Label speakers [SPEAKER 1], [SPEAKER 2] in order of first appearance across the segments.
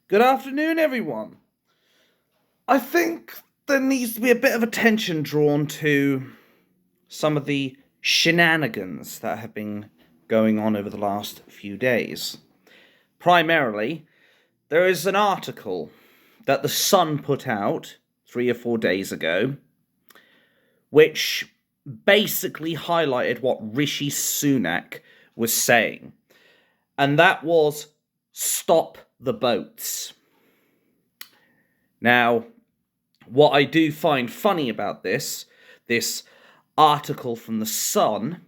[SPEAKER 1] Good afternoon, everyone. I think there needs to be a bit of attention drawn to some of the shenanigans that have been going on over the last few days. Primarily, there is an article that the Sun put out 3 or 4 days ago, which basically highlighted what Rishi Sunak was saying, and that was stop the boats. Now, what I do find funny about this article from the Sun,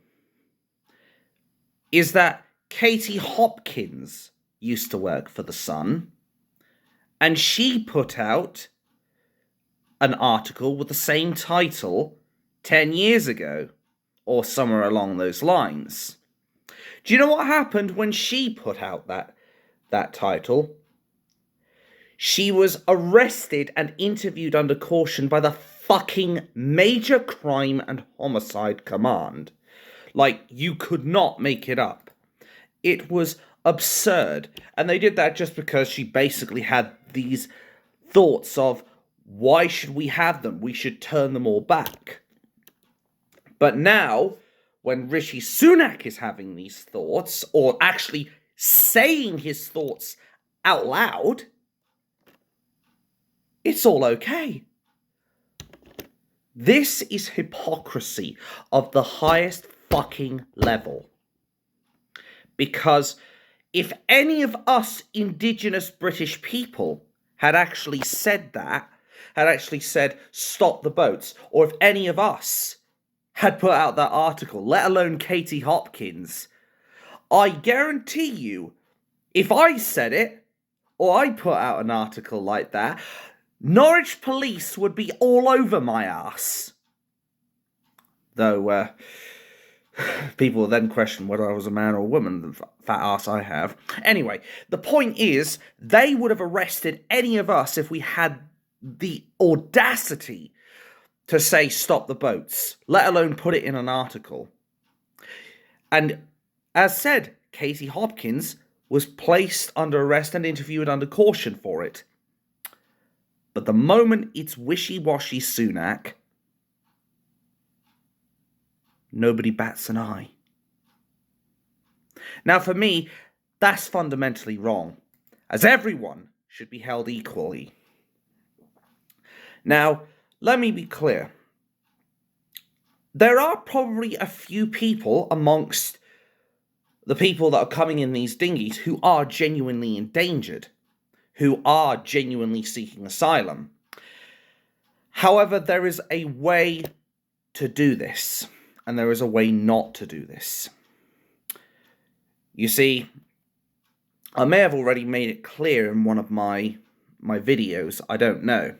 [SPEAKER 1] is that Katie Hopkins used to work for the Sun, and she put out an article with the same title 10 years ago, or somewhere along those lines. Do you know what happened when she put out that title? She was arrested and interviewed under caution by the fucking Major Crime and Homicide Command. Like, you could not make it up. It was absurd. And they did that just because she basically had these thoughts of, why should we have them? We should turn them all back. But now, when Rishi Sunak is having these thoughts, or actually saying his thoughts out loud, it's all okay. This is hypocrisy of the highest fucking level. Because if any of us indigenous British people had actually said that, had actually said stop the boats, or if any of us had put out that article, let alone Katie Hopkins, I guarantee you, if I said it, or I put out an article like that, Norwich police would be all over my ass. Though, people will then question whether I was a man or a woman, the fat ass I have. Anyway, the point is, they would have arrested any of us if we had the audacity to say stop the boats, let alone put it in an article. And as said, Katie Hopkins was placed under arrest and interviewed under caution for it. But the moment it's wishy-washy Sunak, nobody bats an eye. Now, for me, that's fundamentally wrong, as everyone should be held equally. Now, let me be clear. There are probably a few people amongst the people that are coming in these dinghies who are genuinely endangered, who are genuinely seeking asylum. However, there is a way to do this, and there is a way not to do this. You see, I may have already made it clear in one of my videos, I don't know.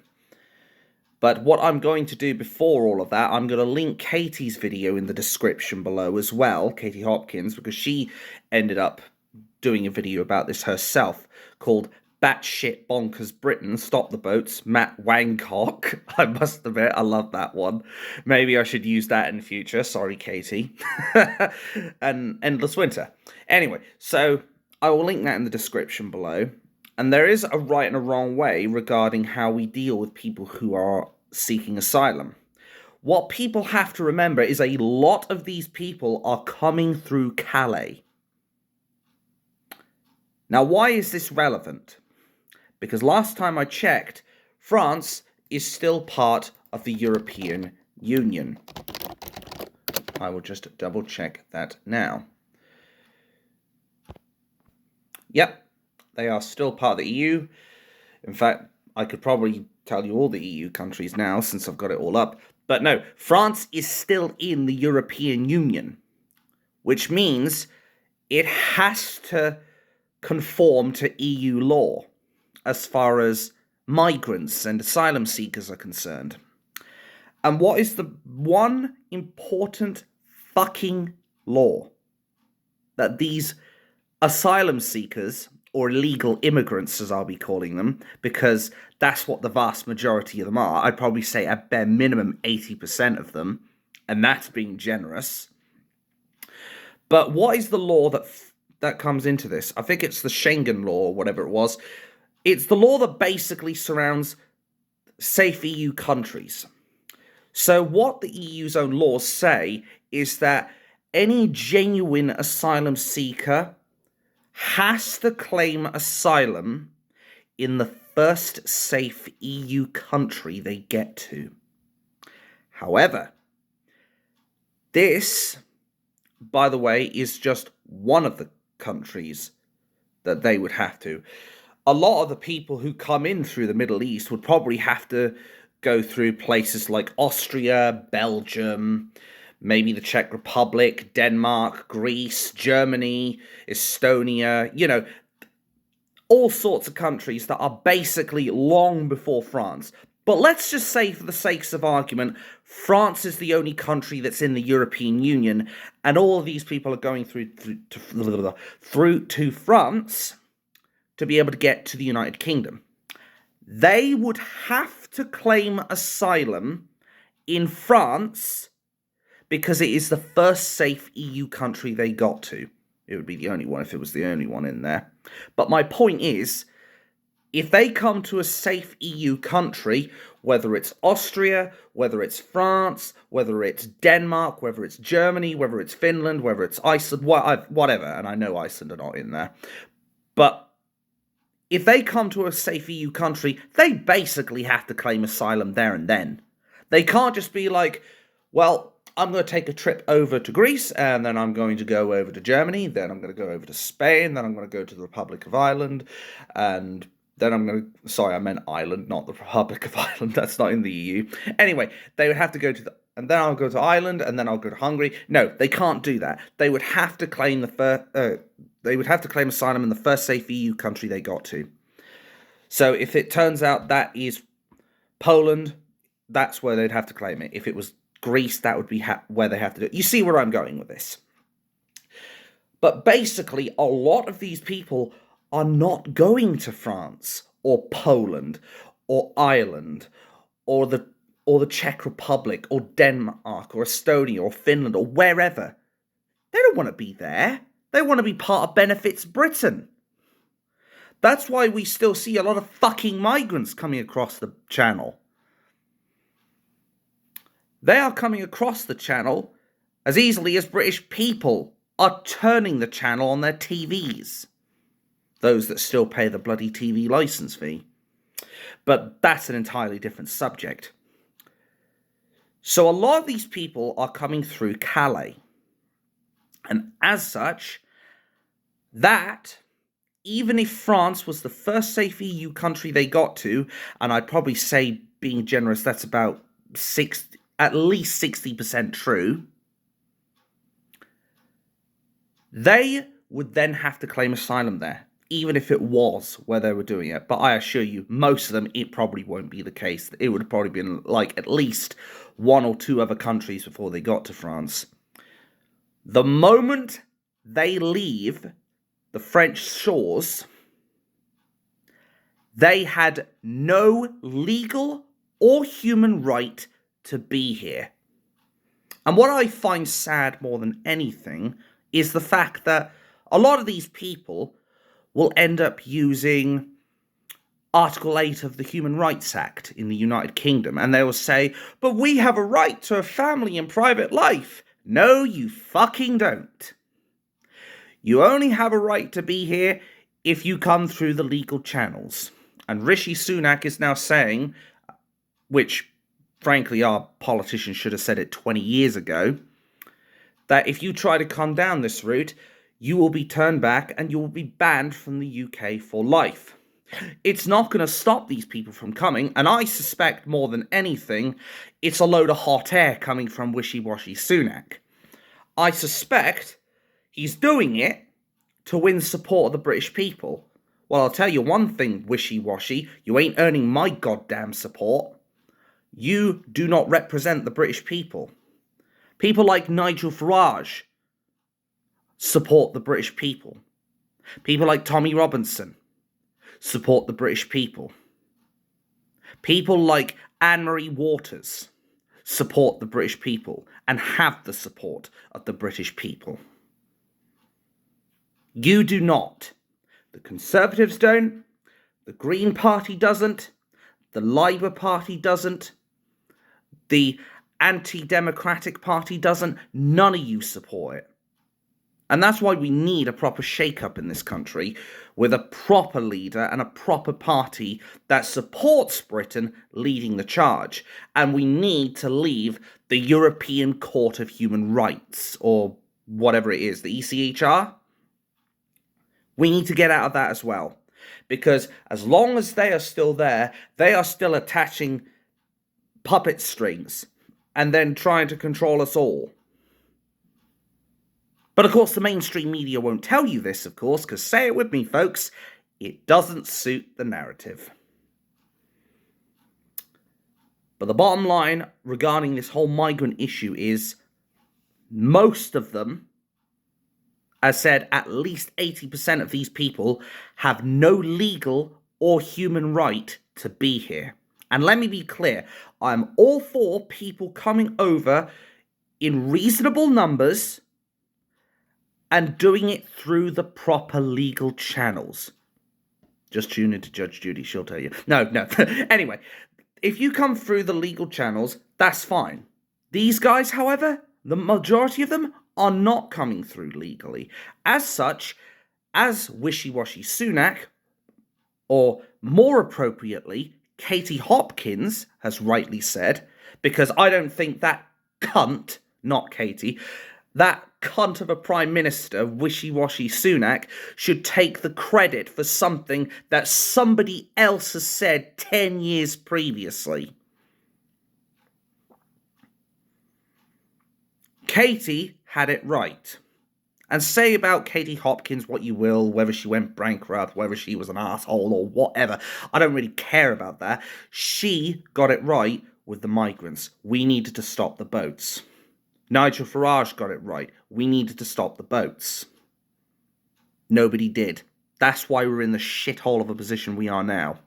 [SPEAKER 1] But what I'm going to do before all of that, I'm going to link Katie's video in the description below as well, Katie Hopkins, because she ended up doing a video about this herself, called Batshit Bonkers Britain, Stop the Boats, Matt Wangcock. I must admit, I love that one. Maybe I should use that in the future. Sorry, Katie. And Endless Winter. Anyway, so I will link that in the description below. And there is a right and a wrong way regarding how we deal with people who are seeking asylum. What people have to remember is a lot of these people are coming through Calais. Now, why is this relevant? Because last time I checked, France is still part of the European Union. I will just double check that now. Yep, they are still part of the EU. In fact, I could probably tell you all the EU countries now since I've got it all up. But no, France is still in the European Union, which means it has to conform to EU law as far as migrants and asylum seekers are concerned. And what is the one important fucking law that these asylum seekers, or illegal immigrants as I'll be calling them, because that's what the vast majority of them are, I'd probably say at bare minimum 80% of them, and that's being generous. But what is the law that comes into this? I think it's the Schengen law or whatever it was. It's the law that basically surrounds safe EU countries. So what the EU's own laws say is that any genuine asylum seeker has to claim asylum in the first safe EU country they get to. However, this, by the way, is just one of the countries that they would have to. A lot of the people who come in through the Middle East would probably have to go through places like Austria, Belgium, maybe the Czech Republic, Denmark, Greece, Germany, Estonia, all sorts of countries that are basically long before France. But let's just say, for the sakes of argument, France is the only country that's in the European Union, and all of these people are going through to France to be able to get to the United Kingdom. They would have to claim asylum in France because it is the first safe EU country they got to. It would be the only one if it was the only one in there. But my point is, if they come to a safe EU country, whether it's Austria, whether it's France, whether it's Denmark, whether it's Germany, whether it's Finland, whether it's Iceland, whatever, and I know Iceland are not in there, but if they come to a safe EU country, they basically have to claim asylum there and then. They can't just be like, well, I'm going to take a trip over to Greece, and then I'm going to go over to Germany, then I'm going to go over to Spain, then I'm going to go to the Republic of Ireland, and then I'm going to... Sorry, I meant Ireland, not the Republic of Ireland. That's not in the EU. Anyway, they would have to go to the... And then I'll go to Ireland, and then I'll go to Hungary. No, they can't do that. They would have to claim they would have to claim asylum in the first safe EU country they got to. So if it turns out that is Poland, that's where they'd have to claim it. If it was Greece, that would be where they have to do it. You see where I'm going with this. But basically, a lot of these people are not going to France or Poland or Ireland or the Czech Republic or Denmark or Estonia or Finland or wherever. They don't want to be there. They want to be part of Benefits Britain. That's why we still see a lot of fucking migrants coming across the channel. They are coming across the channel as easily as British people are turning the channel on their TVs. Those that still pay the bloody TV license fee. But that's an entirely different subject. So a lot of these people are coming through Calais. And as such, that, even if France was the first safe EU country they got to, and I'd probably say, being generous, that's about at least 60% true, they would then have to claim asylum there, even if it was where they were doing it. But I assure you, most of them, it probably won't be the case. It would have probably been like at least one or two other countries before they got to France. The moment they leave the French shores, they had no legal or human right to be here. And what I find sad more than anything is the fact that a lot of these people will end up using Article 8 of the Human Rights Act in the United Kingdom, and they will say, but we have a right to a family and private life. No, you fucking don't. You only have a right to be here if you come through the legal channels. And Rishi Sunak is now saying, which frankly our politicians should have said it 20 years ago, that if you try to come down this route, you will be turned back and you will be banned from the UK for life. It's not going to stop these people from coming, and I suspect more than anything, it's a load of hot air coming from wishy-washy Sunak. I suspect he's doing it to win support of the British people. Well, I'll tell you one thing, wishy-washy, you ain't earning my goddamn support. You do not represent the British people. People like Nigel Farage support the British people. People like Tommy Robinson support the British people. People like Anne-Marie Waters support the British people and have the support of the British people. You do not. The Conservatives don't. The Green Party doesn't. The Labour Party doesn't. The Anti-Democratic Party doesn't. None of you support it. And that's why we need a proper shake-up in this country, with a proper leader and a proper party that supports Britain leading the charge. And we need to leave the European Court of Human Rights, or whatever it is, the ECHR. We need to get out of that as well. Because as long as they are still there, they are still attaching puppet strings and then trying to control us all. But of course, the mainstream media won't tell you this, of course, because say it with me, folks, it doesn't suit the narrative. But the bottom line regarding this whole migrant issue is most of them, as said, at least 80% of these people have no legal or human right to be here. And let me be clear, I'm all for people coming over in reasonable numbers and doing it through the proper legal channels. Just tune into Judge Judy, she'll tell you. No. Anyway, if you come through the legal channels, that's fine. These guys, however, the majority of them are not coming through legally. As such, as wishy-washy Sunak, or more appropriately, Katie Hopkins has rightly said, because I don't think that cunt, not Katie, that cunt of a Prime Minister, wishy-washy Sunak, should take the credit for something that somebody else has said 10 years previously. Katie had it right. And say about Katie Hopkins what you will, whether she went bankrupt, whether she was an asshole or whatever. I don't really care about that. She got it right with the migrants. We needed to stop the boats. Nigel Farage got it right. We needed to stop the boats. Nobody did. That's why we're in the shithole of a position we are now.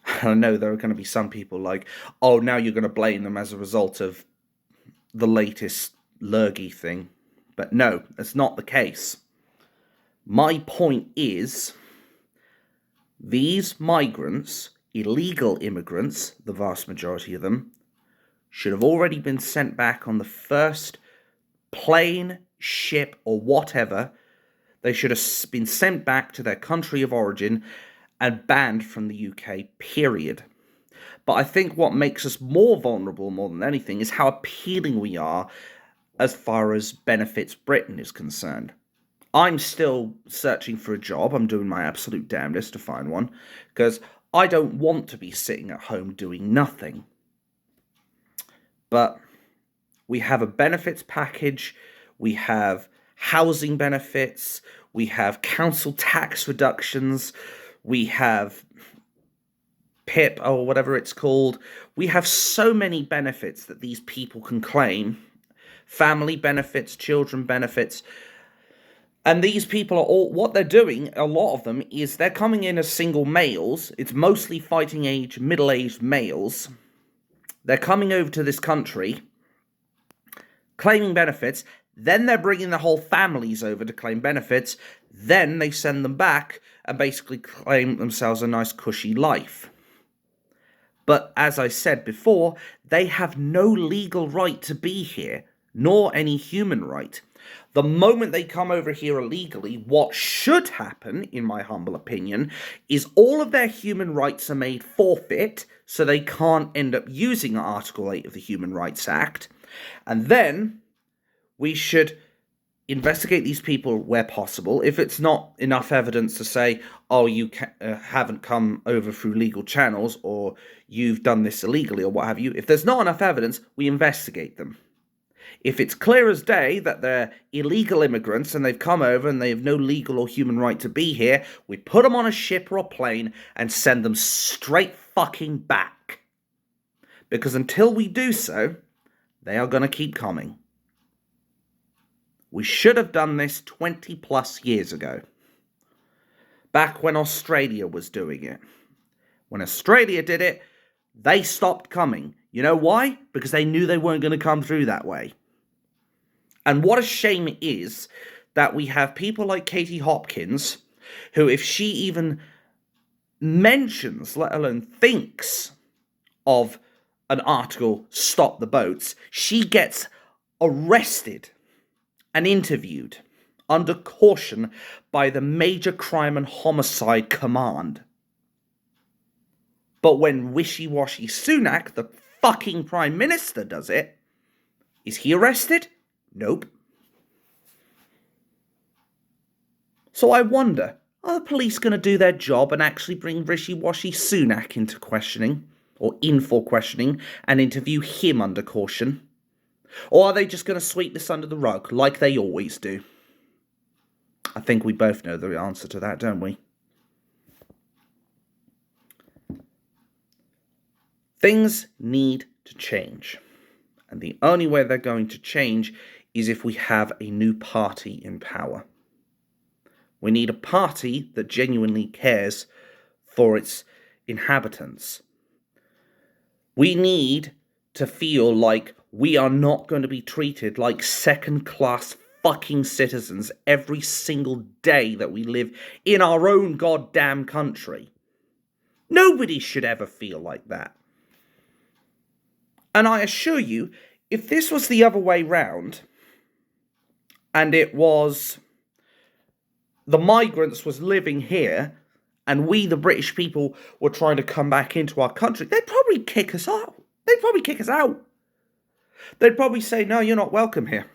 [SPEAKER 1] I know there are going to be some people like, oh, now you're going to blame them as a result of the latest Lurgy thing. But no, that's not the case. My point is, these migrants, illegal immigrants, the vast majority of them, should have already been sent back on the first plane, ship, or whatever. They should have been sent back to their country of origin and banned from the UK, period. But I think what makes us more vulnerable more than anything is how appealing we are as far as benefits Britain is concerned. I'm still searching for a job. I'm doing my absolute damnedest to find one, because I don't want to be sitting at home doing nothing. But we have a benefits package, we have housing benefits, we have council tax reductions, we have PIP, or whatever it's called. We have so many benefits that these people can claim. Family benefits, children benefits. And these people are all, what they're doing, a lot of them, is they're coming in as single males. It's mostly fighting age, middle-aged males. They're coming over to this country, claiming benefits, then they're bringing their whole families over to claim benefits, then they send them back and basically claim themselves a nice cushy life. But as I said before, they have no legal right to be here, nor any human right. The moment they come over here illegally, what should happen, in my humble opinion, is all of their human rights are made forfeit, so they can't end up using Article 8 of the Human Rights Act. And then we should investigate these people where possible. If it's not enough evidence to say, oh, you haven't come over through legal channels, or you've done this illegally, or what have you, if there's not enough evidence, we investigate them. If it's clear as day that they're illegal immigrants and they've come over and they have no legal or human right to be here, we put them on a ship or a plane and send them straight fucking back. Because until we do so, they are going to keep coming. We should have done this 20 plus years ago. Back when Australia was doing it. When Australia did it, they stopped coming. You know why? Because they knew they weren't going to come through that way. And what a shame it is that we have people like Katie Hopkins, who, if she even mentions, let alone thinks of an article, Stop the Boats, she gets arrested and interviewed under caution by the Major Crime and Homicide Command. But when wishy-washy Sunak, the fucking Prime Minister, does it, is he arrested? Nope. So I wonder, are the police going to do their job and actually bring wishy-washy Sunak into questioning, or in for questioning, and interview him under caution? Or are they just going to sweep this under the rug, like they always do? I think we both know the answer to that, don't we? Things need to change. And the only way they're going to change is if we have a new party in power. We need a party that genuinely cares for its inhabitants. We need to feel like we are not going to be treated like second-class fucking citizens every single day that we live in our own goddamn country. Nobody should ever feel like that. And I assure you, if this was the other way round, and it was the migrants was living here, and we, the British people, were trying to come back into our country, they'd probably kick us out. They'd probably say, no, you're not welcome here.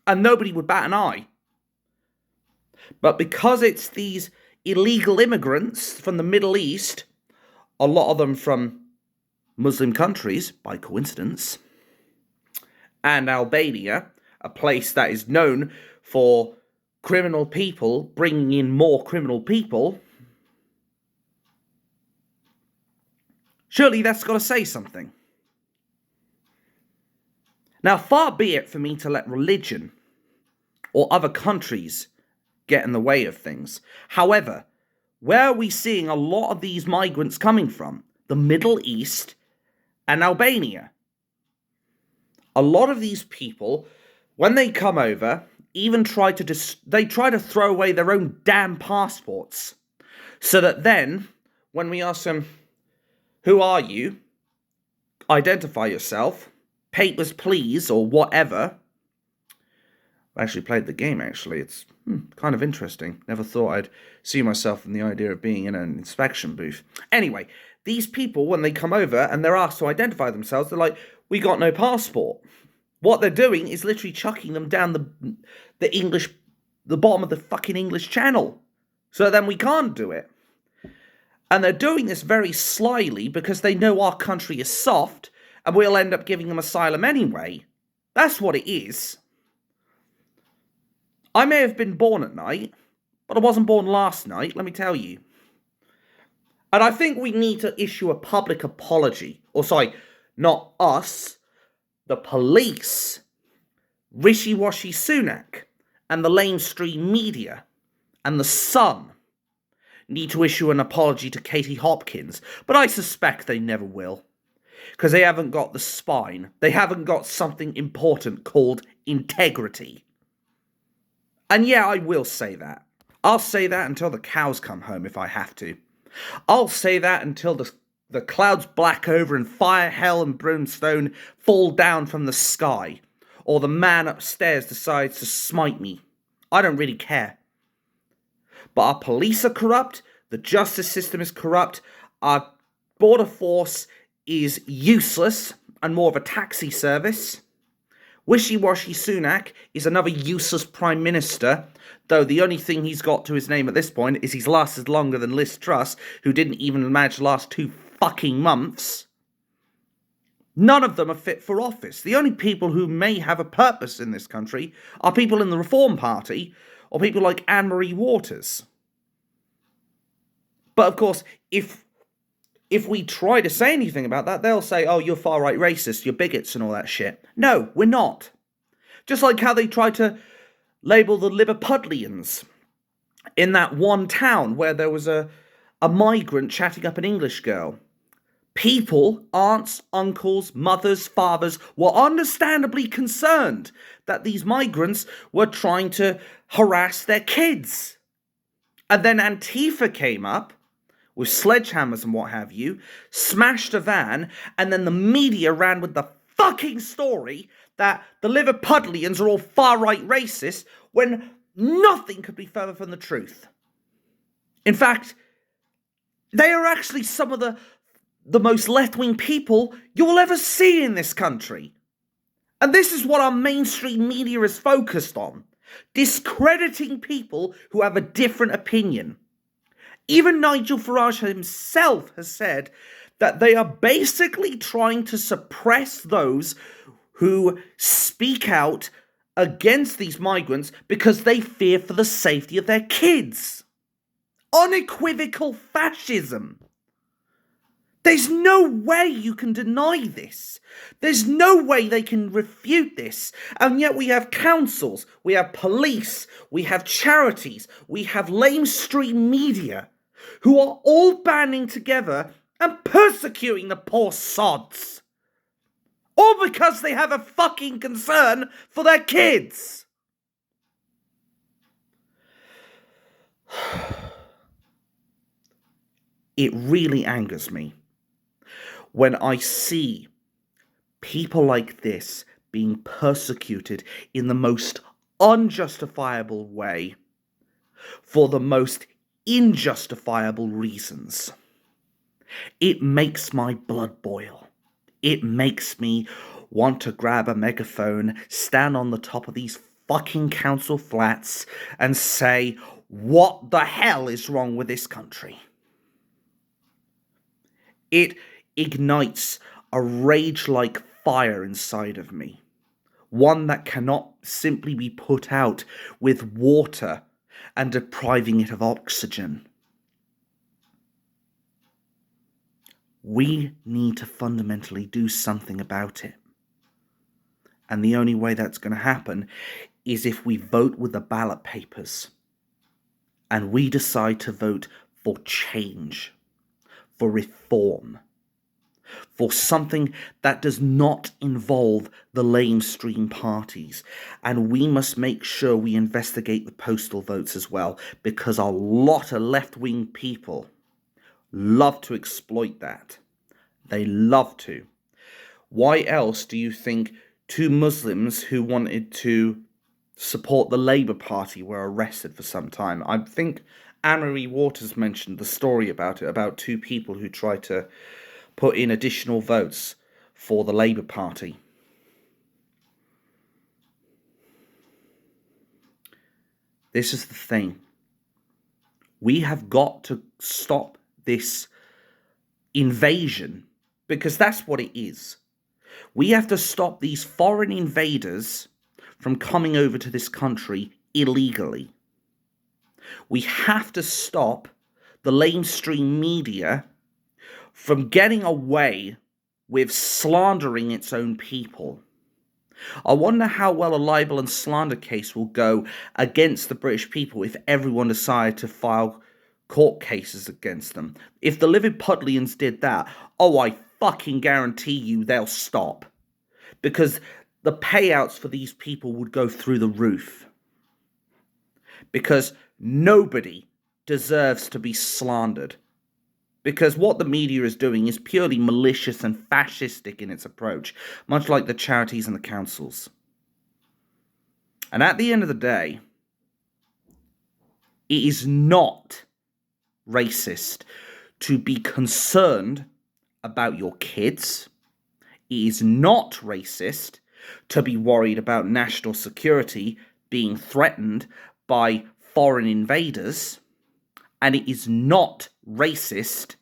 [SPEAKER 1] And nobody would bat an eye. But because it's these illegal immigrants from the Middle East, a lot of them from Muslim countries, by coincidence, and Albania, a place that is known for criminal people bringing in more criminal people, surely that's got to say something. Now, far be it for me to let religion or other countries get in the way of things. However, where are we seeing a lot of these migrants coming from? The Middle East and Albania. A lot of these people, when they come over, even try to throw away their own damn passports. So that then, when we ask them, who are you? Identify yourself. Papers, please, or whatever. I actually played the game, actually. It's kind of interesting. Never thought I'd see myself in the idea of being in an inspection booth. Anyway, these people, when they come over and they're asked to identify themselves, they're like, we got no passport. What they're doing is literally chucking them down the bottom of the fucking English Channel. So then we can't do it. And they're doing this very slyly because they know our country is soft and we'll end up giving them asylum anyway. That's what it is. I may have been born at night, but I wasn't born last night, let me tell you. And I think we need to issue a public apology. Or sorry, not us, the police, wishy-washy Sunak, and the mainstream media, and the Sun need to issue an apology to Katie Hopkins. But I suspect they never will. Because they haven't got the spine. They haven't got something important called integrity. And yeah, I will say that. I'll say that until the cows come home if I have to. I'll say that until the clouds black over and fire, hell and brimstone fall down from the sky. Or the man upstairs decides to smite me. I don't really care. But our police are corrupt. The justice system is corrupt. Our border force is useless and more of a taxi service. Wishy-washy Sunak is another useless Prime Minister, though the only thing he's got to his name at this point is he's lasted longer than Liz Truss, who didn't even manage to last 2 fucking months. None of them are fit for office. The only people who may have a purpose in this country are people in the Reform Party or people like Anne-Marie Waters. But of course, if we try to say anything about that, they'll say, oh, you're far-right racist, you're bigots and all that shit. No, we're not. Just like how they tried to label the Liverpudlians in that one town where there was a migrant chatting up an English girl. People, aunts, uncles, mothers, fathers, were understandably concerned that these migrants were trying to harass their kids. And then Antifa came up with sledgehammers and what have you, smashed a van, and then the media ran with the fucking story that the Liverpudlians are all far-right racists when nothing could be further from the truth. In fact, they are actually some of the most left-wing people you will ever see in this country. And this is what our mainstream media is focused on, discrediting people who have a different opinion. Even Nigel Farage himself has said that they are basically trying to suppress those who speak out against these migrants because they fear for the safety of their kids. Unequivocal fascism. There's no way you can deny this. There's no way they can refute this. And yet we have councils, we have police, we have charities, we have lamestream media who are all banding together and persecuting the poor sods. All because they have a fucking concern for their kids. It really angers me when I see people like this being persecuted in the most unjustifiable way for the most injustifiable reasons. It makes my blood boil. It makes me want to grab a megaphone, stand on the top of these fucking council flats and say, what the hell is wrong with this country? It ignites a rage-like fire inside of me. One that cannot simply be put out with water and depriving it of oxygen. We need to fundamentally do something about it. And the only way that's going to happen is if we vote with the ballot papers. And we decide to vote for change, for reform, for something that does not involve the lamestream parties. And we must make sure we investigate the postal votes as well, because a lot of left-wing people love to exploit that. They love to. Why else do you think two Muslims who wanted to support the Labour Party were arrested for some time? I think Anne-Marie Waters mentioned the story about it, about two people who tried to put in additional votes for the Labour Party. This is the thing. We have got to stop this invasion, because that's what it is. We have to stop these foreign invaders from coming over to this country illegally. We have to stop the lamestream media from getting away with slandering its own people. I wonder how well a libel and slander case will go against the British people if everyone decided to file court cases against them. If the Liverpudlians did that, I fucking guarantee you they'll stop. Because the payouts for these people would go through the roof. Because nobody deserves to be slandered. Because what the media is doing is purely malicious and fascistic in its approach, much like the charities and the councils. And at the end of the day, it is not racist to be concerned about your kids. It is not racist to be worried about national security being threatened by foreign invaders. And it is not racist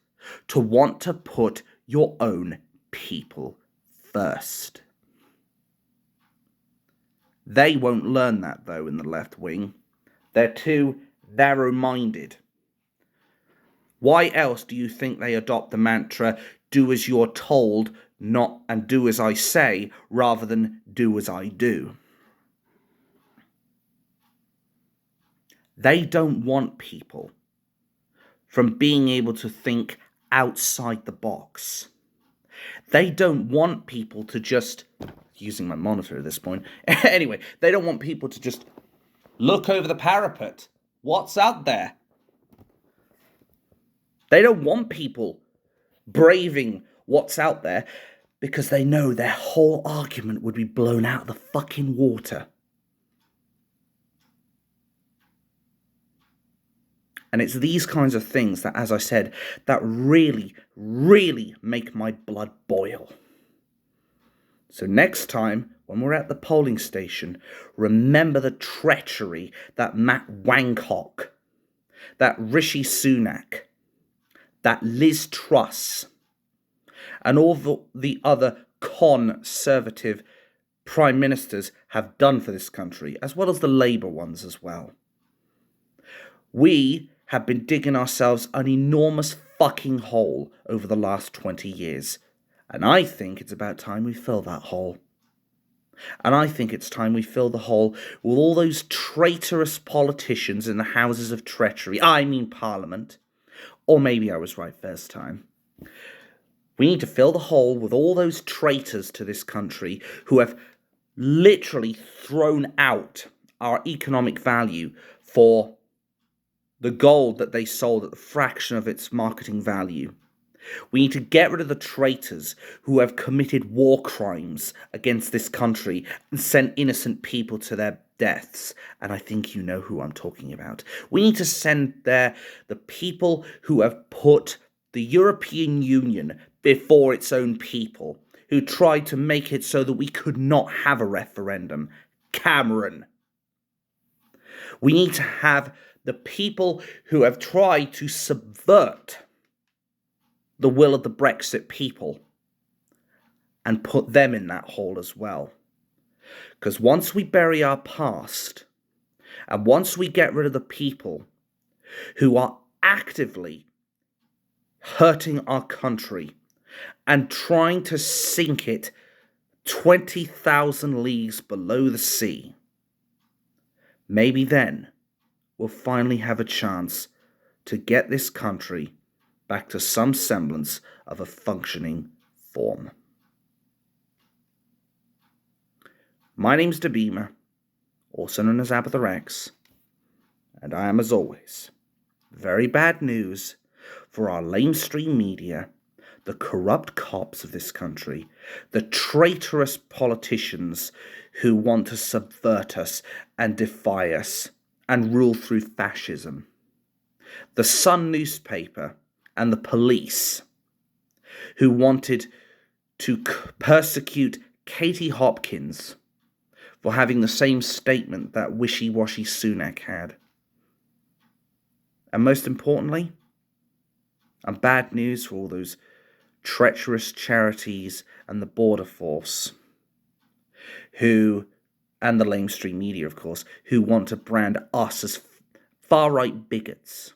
[SPEAKER 1] to want to put your own people first. They won't learn that, though, in the left wing. They're too narrow-minded. Why else do you think they adopt the mantra, do as you're told, not and do as I say, rather than do as I do? They don't want people from being able to think outside the box. They don't want people to just, using my monitor at this point, anyway, they don't want people to just look over the parapet. What's out there? They don't want people braving what's out there because they know their whole argument would be blown out of the fucking water. And it's these kinds of things that, as I said, that really, really make my blood boil. So next time, when we're at the polling station, remember the treachery that Matt Wangcock, that Rishi Sunak, that Liz Truss, and all the other conservative prime ministers have done for this country, as well as the Labour ones as well. We have been digging ourselves an enormous fucking hole over the last 20 years. And I think it's about time we fill that hole. And I think it's time we fill the hole with all those traitorous politicians in the houses of treachery. I mean Parliament. Or maybe I was right first time. We need to fill the hole with all those traitors to this country who have literally thrown out our economic value for the gold that they sold at the fraction of its marketing value. We need to get rid of the traitors who have committed war crimes against this country and sent innocent people to their deaths. And I think you know who I'm talking about. We need to send there the people who have put the European Union before its own people, who tried to make it so that we could not have a referendum. Cameron. We need to have the people who have tried to subvert the will of the Brexit people and put them in that hole as well. Because once we bury our past, and once we get rid of the people who are actively hurting our country and trying to sink it 20,000 leagues below the sea, maybe then we'll finally have a chance to get this country back to some semblance of a functioning form. My name's Dabima, also known as AbathurX, and I am, as always, very bad news for our lamestream media, the corrupt cops of this country, the traitorous politicians who want to subvert us and defy us and rule through fascism, the Sun newspaper and the police who wanted to persecute Katie Hopkins for having the same statement that wishy-washy Sunak had. And most importantly, and bad news for all those treacherous charities and the border force and the lamestream media, of course, who want to brand us as far-right bigots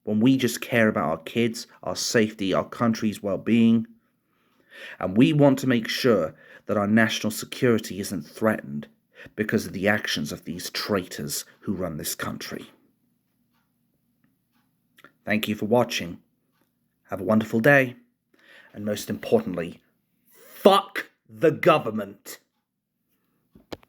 [SPEAKER 1] when we just care about our kids, our safety, our country's well-being, and we want to make sure that our national security isn't threatened because of the actions of these traitors who run this country. Thank you for watching. Have a wonderful day. And most importantly, fuck the government.